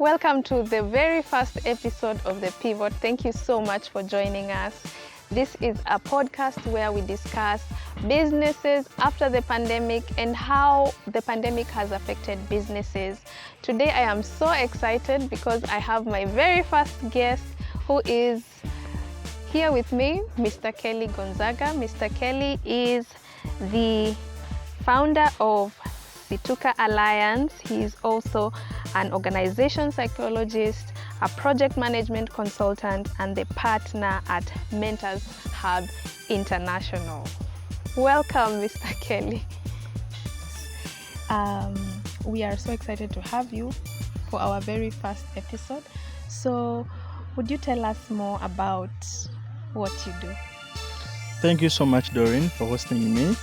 Welcome to the very first episode of the Pivot. Thank you so much for joining us. This is a podcast where we discuss businesses after the pandemic and how the pandemic has affected businesses. Today I am so excited because I have my very first guest who is here with me, Mr. Kelly Gonzaga. Mr. Kelly is the founder of Situka Alliance. He is also an organization psychologist, a project management consultant, and the partner at Mentors Hub International. Welcome, Mr. Kelly. We are so excited to have you for our very first episode. So, would you tell us more about what you do? Thank you so much, Doreen, for hosting me.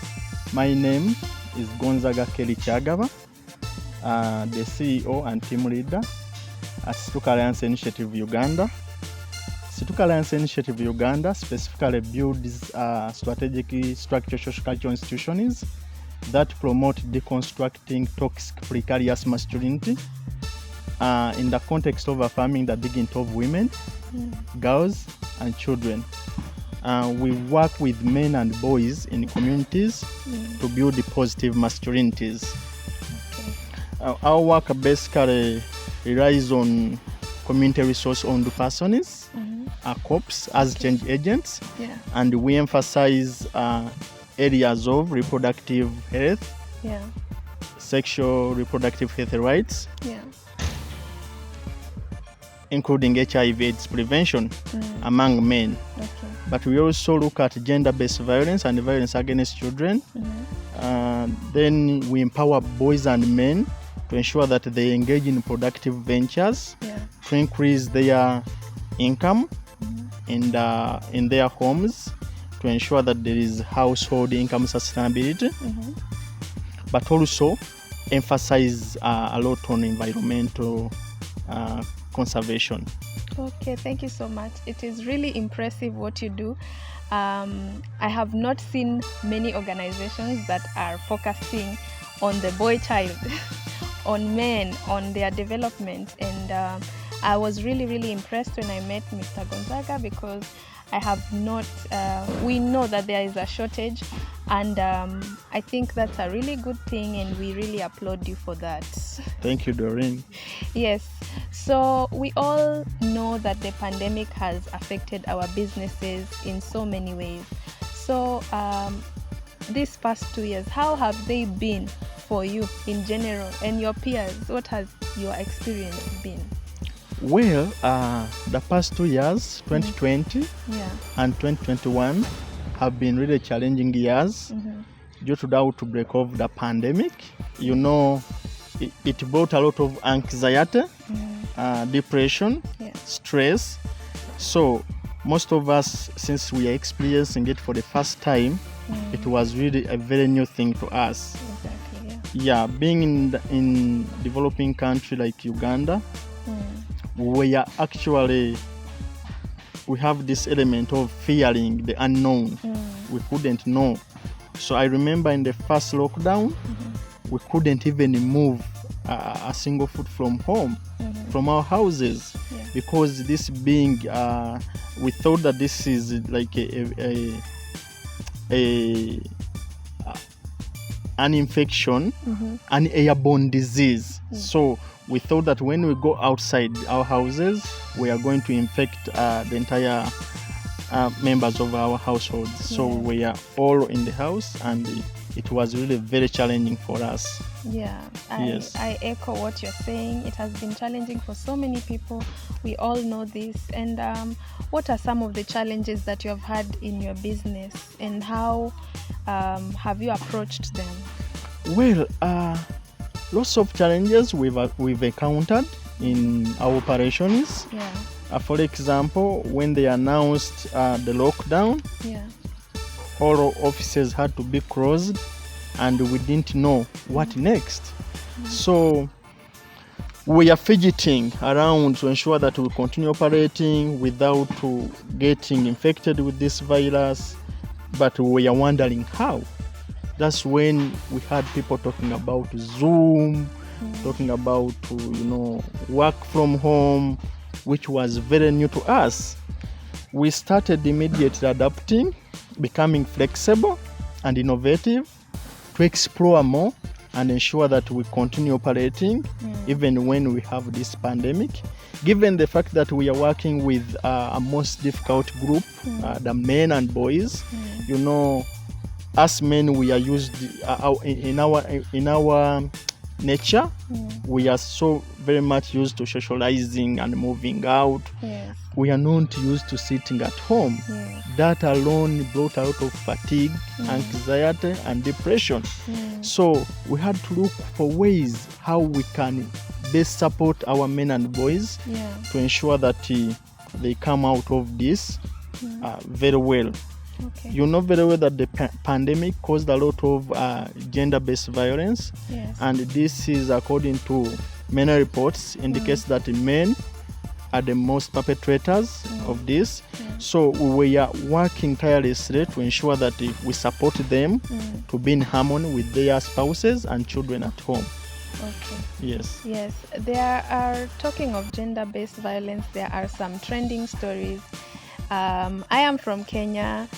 My name is Gonzaga Kelly Kyagaba, the CEO and team leader at Situka Alliance Initiative Uganda. Situka Alliance Initiative Uganda specifically builds strategic structural social cultural institutions that promote deconstructing toxic precarious masculinity in the context of affirming the dignity of women, girls, and children. We work with men and boys in communities to build the positive masculinities. Okay. Our work basically relies on community resource-owned persons, COPs, as change agents, and we emphasize areas of reproductive health, sexual reproductive health rights, including HIV/AIDS prevention among men. Okay. But we also look at gender-based violence and violence against children. Then we empower boys and men to ensure that they engage in productive ventures to increase their income in their homes, to ensure that there is household income sustainability, but also emphasize a lot on environmental conservation. Okay, thank you so much. It is really impressive what you do. I have not seen many organizations that are focusing on the boy child, on men, on their development. And I was really impressed when I met Mr. Gonzaga because I have not, we know that there is a shortage, and I think that's a really good thing, and we really applaud you for that. Thank you, Doreen. Yes, so we all know that the pandemic has affected our businesses in so many ways. So these past 2 years, how have they been for you in general and your peers? What has your experience been? Well, the past 2 years, 2020 and 2021, have been really challenging years due to the outbreak of the pandemic. You know, it brought a lot of anxiety, depression, stress. So most of us, since we are experiencing it for the first time, it was really a very new thing to us. Exactly, being in developing country like Uganda, we have this element of fearing the unknown. We couldn't know. So I remember in the first lockdown, we couldn't even move a single foot from home, from our houses, because this being, we thought that this is like an infection, an airborne disease. So we thought that when we go outside our houses, we are going to infect the entire members of our households. So we are all in the house, and it was really very challenging for us. I echo what you're saying. It has been challenging for so many people. We all know this. And what are some of the challenges that you have had in your business, and how have you approached them? Well, lots of challenges we've encountered in our operations. For example, when they announced the lockdown, all offices had to be closed, and we didn't know what next. So we are fidgeting around to ensure that we continue operating without getting infected with this virus, but we are wondering how. That's when we had people talking about Zoom, talking about work from home, which was very new to us. We started immediately adapting, becoming flexible and innovative to explore more and ensure that we continue operating even when we have this pandemic. Given the fact that we are working with a most difficult group, the men and boys, us men, we are used in our nature. We are so very much used to socializing and moving out. Yes. We are not used to sitting at home. Yes. That alone brought out of fatigue, anxiety, and depression. So we had to look for ways how we can best support our men and boys to ensure that they come out of this very well. Okay. You know very well that the pandemic caused a lot of gender-based violence, and this is, according to many reports, indicates that men are the most perpetrators of this. So we are working tirelessly to ensure that we support them to be in harmony with their spouses and children at home. Okay. Yes. Yes. There are, talking of gender-based violence, there are some trending stories. I am from Kenya.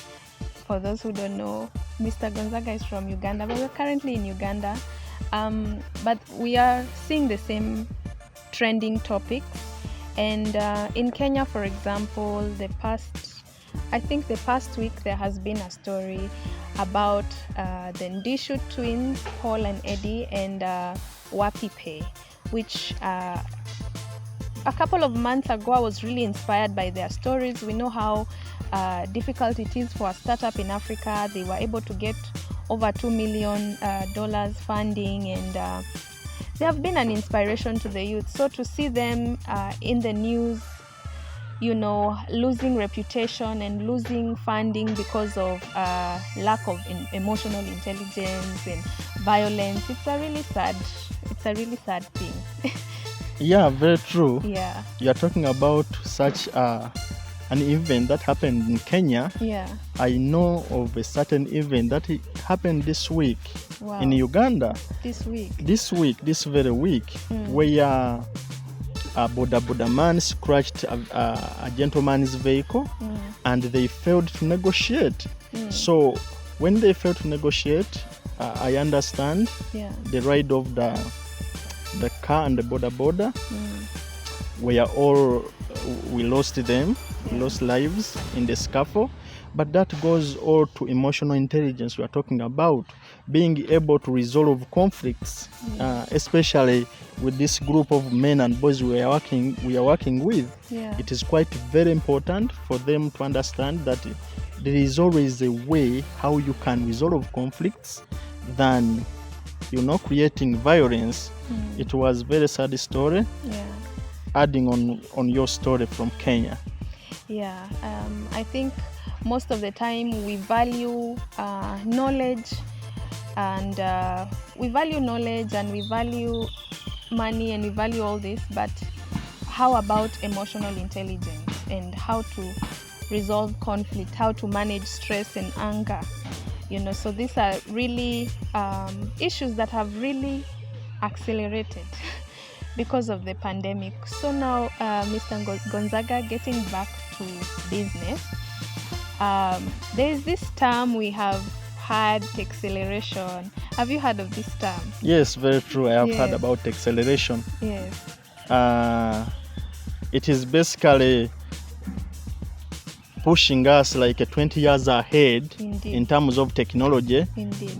For those who don't know, Mr. Gonzaga is from Uganda, but we're currently in Uganda. But we are seeing the same trending topics. And in Kenya, for example, the past week there has been a story about the Ndishu twins, Paul and Eddie, and Wapipe, which a couple of months ago I was really inspired by their stories. We know how difficult it is for a startup in Africa. They were able to get over $2 million funding, and they have been an inspiration to the youth. So to see them in the news, losing reputation and losing funding because of lack of emotional intelligence and violence, it's a really sad thing. Yeah, very true. Yeah. You are talking about such an event that happened in Kenya. Yeah. I know of a certain event that happened this week in Uganda. This very week, where a Boda man scratched a gentleman's vehicle and they failed to negotiate. So when they failed to negotiate, I understand the ride of the car and the Boda we lost them. We lost lives in the scuffle. But that goes all to emotional intelligence we are talking about, being able to resolve conflicts, especially with this group of men and boys we are working with. It is quite very important for them to understand that there is always a way how you can resolve conflicts than creating violence. It was very sad story. Adding on your story from Kenya. I think most of the time we value knowledge, and we value money, and we value all this, but how about emotional intelligence and how to resolve conflict, how to manage stress and anger? So these are really issues that have really accelerated because of the pandemic. So now, Mr. Gonzaga, getting back to business, there is this term we have had, acceleration. Have you heard of this term? Yes, very true. I have heard about acceleration. Yes. It is basically pushing us like 20 years ahead in terms of technology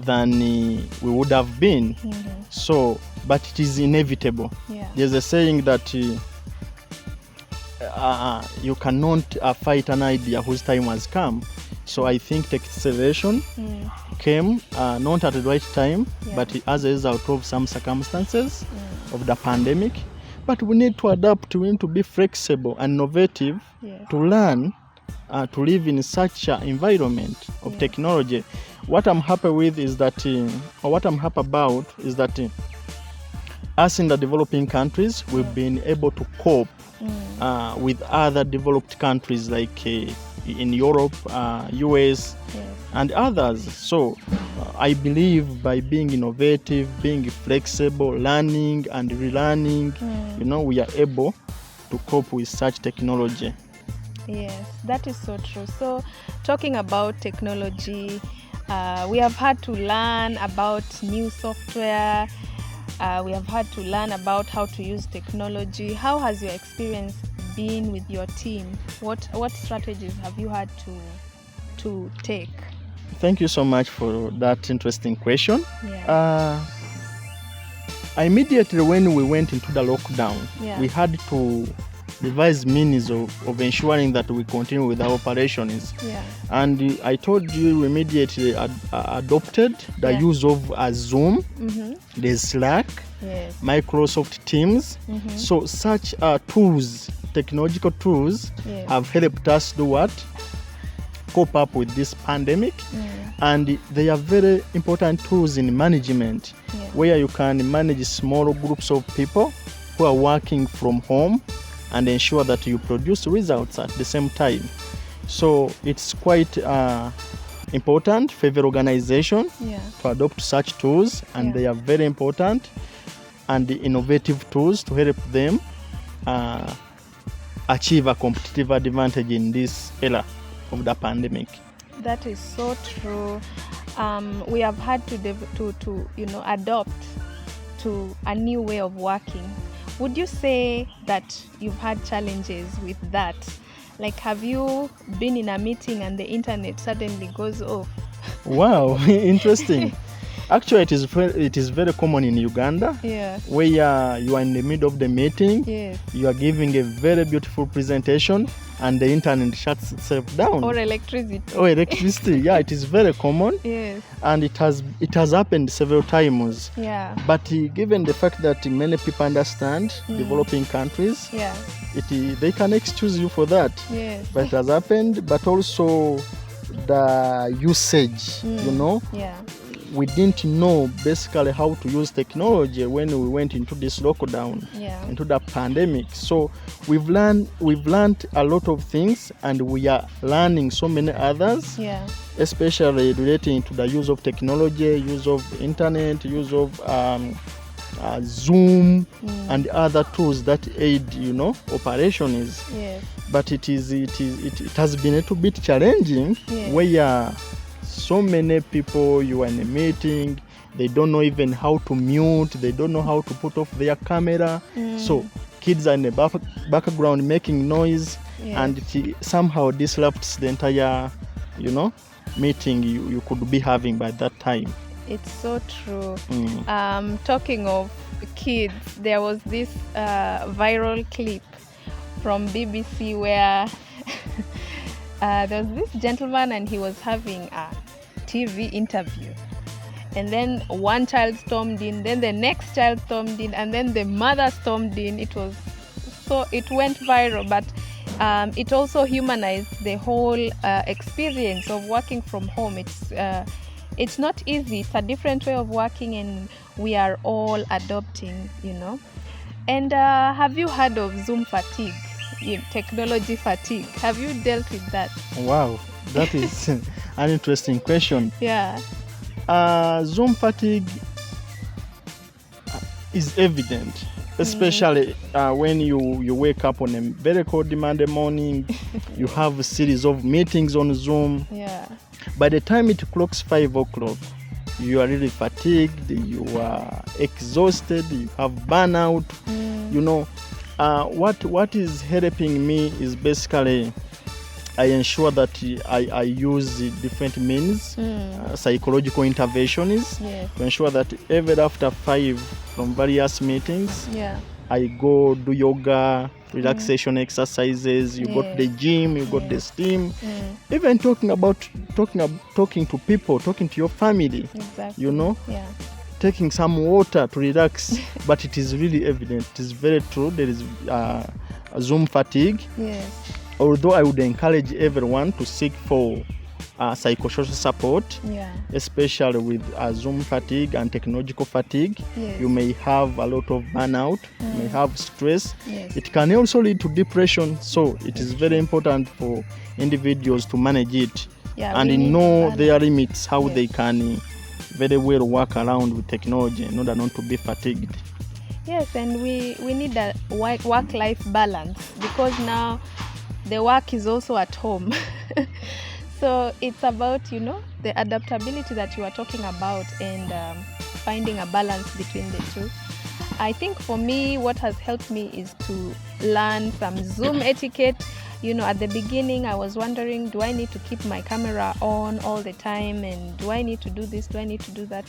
than we would have been. So, but it is inevitable. There's a saying that you cannot fight an idea whose time has come. So I think the acceleration came not at the right time, but as a result of some circumstances of the pandemic. But we need to adapt, we need to be flexible and innovative to learn to live in such an environment of technology. What I'm happy with is that, us in the developing countries, we've been able to cope with other developed countries like in Europe, US, Yes. and others. So I believe by being innovative, being flexible, learning and relearning, we are able to cope with such technology. Yes, that is so true. So, talking about technology, we have had to learn about new software. We have had to learn about how to use technology. How has your experience been with your team? What strategies have you had to take? Thank you so much for that interesting question. Yeah. Immediately when we went into the lockdown, Yeah. we had to devise means of ensuring that we continue with our operations. Yeah. And I told you we immediately adopted the use of Zoom, the Slack, Yes. Microsoft Teams. So such tools, technological tools, Yes. have helped us do what? Cope up with this pandemic. And they are very important tools in management, where you can manage small groups of people who are working from home and ensure that you produce results at the same time. So it's quite important for every organization to adopt such tools, and they are very important and innovative tools to help them achieve a competitive advantage in this era of the pandemic. That is so true. We have had to adopt to a new way of working. Would you say that you've had challenges with that? Like, have you been in a meeting and the internet suddenly goes off? Wow, interesting. Actually, it is very common in Uganda, where you are in the middle of the meeting, you are giving a very beautiful presentation, and the internet shuts itself down. Or electricity. Yeah, it is very common. Yes. And it has happened several times. Yeah. But given the fact that many people understand developing countries, they can excuse you for that. Yes. But it has happened. But also the usage, we didn't know basically how to use technology when we went into this lockdown, into the pandemic. So we've learned a lot of things, and we are learning so many others, especially relating to the use of technology, use of internet, use of Zoom and other tools that aid operations. But it has been a little bit challenging, where so many people, you are in a meeting, they don't know even how to mute, they don't know how to put off their camera. So kids are in the background making noise, and it somehow disrupts the entire meeting you could be having by that time. It's so true. Talking of kids, there was this viral clip from BBC where there was this gentleman and he was having a TV interview, and then one child stormed in, then the next child stormed in, and then the mother stormed in. It went viral, but it also humanized the whole experience of working from home. It's not easy. It's a different way of working, and we are all adopting, And have you heard of Zoom fatigue? Technology fatigue. Have you dealt with that? Wow, that is an interesting question. Yeah. Zoom fatigue is evident, especially when you wake up on a very cold Monday morning. You have a series of meetings on Zoom. Yeah. By the time it clocks 5 o'clock, you are really fatigued, you are exhausted, you have burnout. What is helping me is basically I ensure that I use different means, psychological interventions, to ensure that even after 5 from various meetings, I go do yoga, relaxation exercises, you go to the gym, you go to the steam, even talking to people, talking to your family, taking some water to relax. But it is really evident, it is very true, there is Zoom fatigue. Although I would encourage everyone to seek for psychosocial support, Yeah. especially with Zoom fatigue and technological fatigue. Yes. You may have a lot of burnout, you may have stress. Yes. It can also lead to depression, so it is very important for individuals to manage it Yeah, and we need know balance. their limits, how Yes. they can very well work around with technology in order not to be fatigued. Yes, and we need a work-life balance, because now the work is also at home. So it's about, the adaptability that you are talking about, and finding a balance between the two. I think for me, what has helped me is to learn some Zoom etiquette. At the beginning, I was wondering, do I need to keep my camera on all the time? And do I need to do this? Do I need to do that?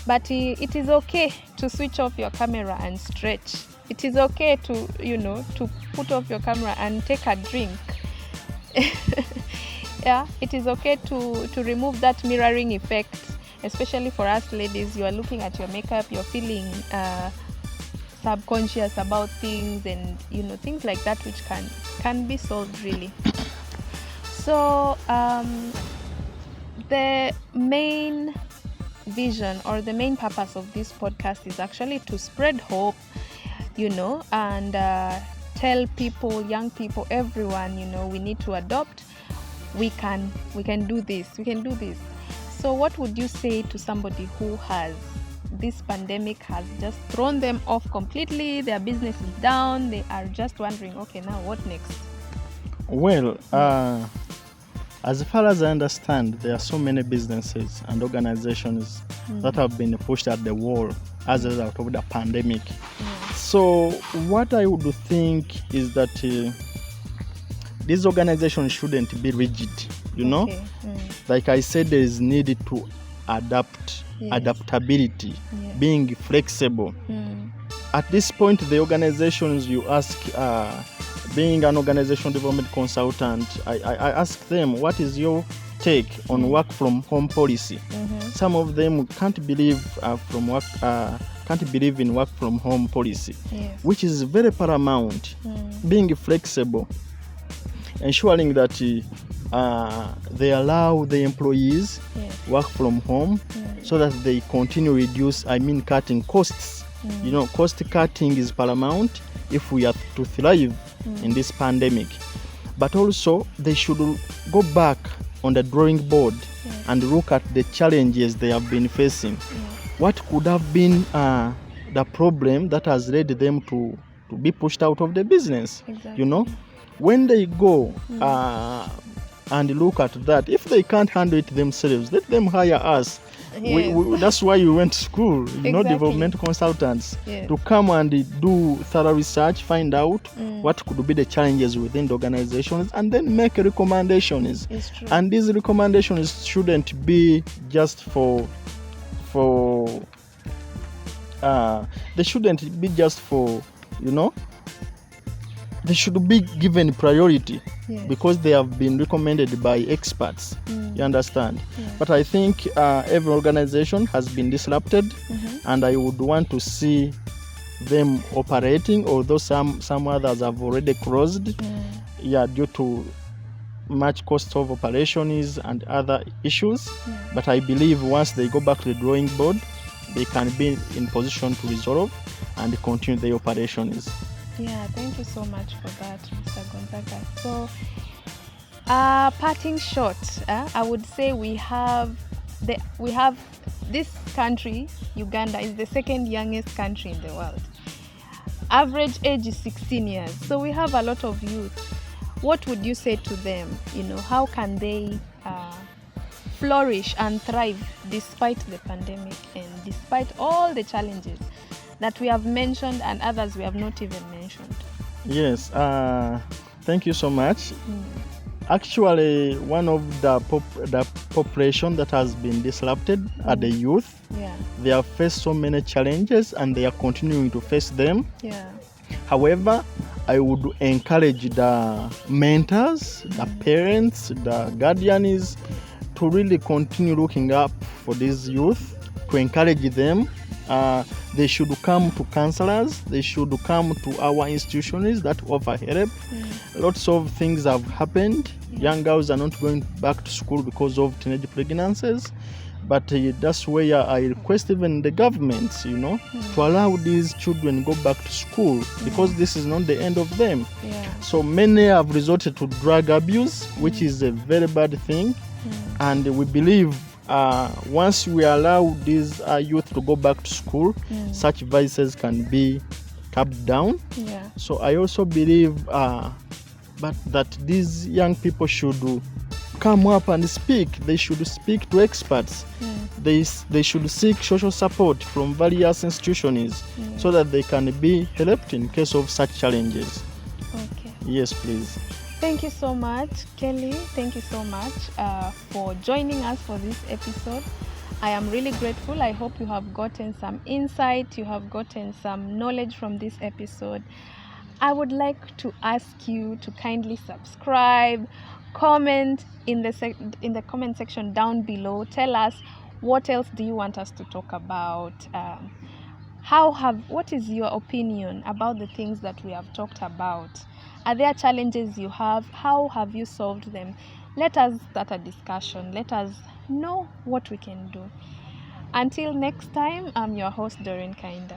But it is okay to switch off your camera and stretch. It is okay to, to put off your camera and take a drink. Yeah, it is okay to remove that mirroring effect, especially for us ladies. You are looking at your makeup, you're feeling subconscious about things, and things like that, which can be solved really. So the main vision or the main purpose of this podcast is actually to spread hope, and tell people, young people, everyone, we need to adopt. We can do this. We can do this. So what would you say to somebody who this pandemic has just thrown them off completely? Their business is down. They are just wondering, okay, now what next? Well, as far as I understand, there are so many businesses and organizations that have been pushed at the wall as a result of the pandemic. So what I would think is that these organizations shouldn't be rigid, Okay. Like I said, there is need to adapt, Yes. adaptability, Yes. being flexible. At this point, the organizations you ask, being an organization development consultant, I ask them, what is your take on work from home policy? Some of them can't believe in work from home policy, Yes. which is very paramount. Being flexible, ensuring that they allow the employees Yes. work from home, so that they continue cutting costs. Cost cutting is paramount if we are to thrive in this pandemic. But also they should go back on the drawing board and look at the challenges they have been facing. What could have been the problem that has led them to be pushed out of the business? Exactly. When they go and look at that, if they can't handle it themselves, let them hire us. Yes. That's why we went to school, Exactly. development consultants, Yes. to come and do thorough research, find out what could be the challenges within the organizations, and then make recommendations. It's true. And these recommendations shouldn't be just they shouldn't be just for, they should be given priority. Yes. Because they have been recommended by experts. You understand? Yes. But I think every organization has been disrupted, and I would want to see them operating, although some others have already closed, due to much cost of operations and other issues. But I believe once they go back to the drawing board, they can be in position to resolve and continue their operations. Yeah, thank you so much for that, Mr. Gonzaga. So, parting shot, I would say we have this country, Uganda, is the second youngest country in the world. Average age is 16 years. So we have a lot of youth. What would you say to them? How can they flourish and thrive despite the pandemic and despite all the challenges that we have mentioned and others we have not even mentioned? Yes, thank you so much. Actually, one of the population that has been disrupted are the youth. Yeah. They have faced so many challenges and they are continuing to face them. Yeah. However, I would encourage the mentors, the parents, the guardians to really continue looking up for these youth, to encourage them They should come to counselors. They should come to our institutions that offer help. Lots of things have happened. Young girls are not going back to school because of teenage pregnancies. But that's where I request even the government, to allow these children go back to school, because this is not the end of them. So many have resorted to drug abuse, which is a very bad thing. And we believe once we allow these youth to go back to school, such vices can be kept down. So I also believe that these young people should come up and speak. They should speak to experts. They should seek social support from various institutions so that they can be helped in case of such challenges. Okay. Yes, please. Thank you so much, Kelly. Thank you so much for joining us for this episode. I am really grateful. I hope you have gotten some insight, you have gotten some knowledge from this episode. I would like to ask you to kindly subscribe, comment in the comment section down below. Tell us what else do you want us to talk about. What is your opinion about the things that we have talked about? Are there challenges you have? How have you solved them? Let us start a discussion. Let us know what we can do. Until next time, I'm your host, Doreen Kinda.